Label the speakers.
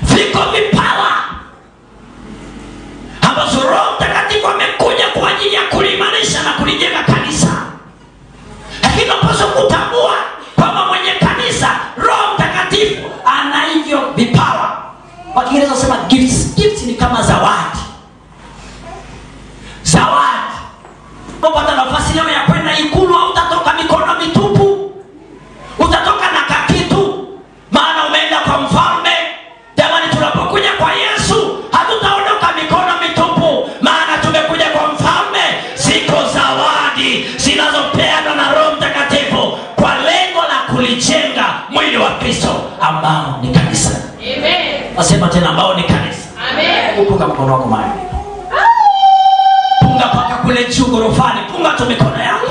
Speaker 1: Viko vipawa ambazo Roho Mtakatifu amekuja kwa ajili ya kuliimarisha na kulijenga kanisa. Lakini unapaswa kutambua kwamba mwenye kanisa Roho Mtakatifu ana hivyo vipawa. Kwa Kiingereza wanasema gifts. Gifts ni kama zawadi. Zawadi. Unapata nafasi leo ya kwenda ikulu, utatoka mikono mitupu. Utatoka na kakitu, maana umeenda kwa mfalme. Jamani, tunapokuja kwa Yesu hatutaondoka mikono mitupu, maana tumekuja kwa mfalme. Ziko zawadi zinazopeana na Roho Mtakatifu kwa lengo la kulijenga mwili wa Kristo ambao ni kanisa. Amen. Nasema tena ambao ni kanisa. Amen. Punga mkono wako mahali. Punga paka kule juu gorofani. Punga tu mikono yako.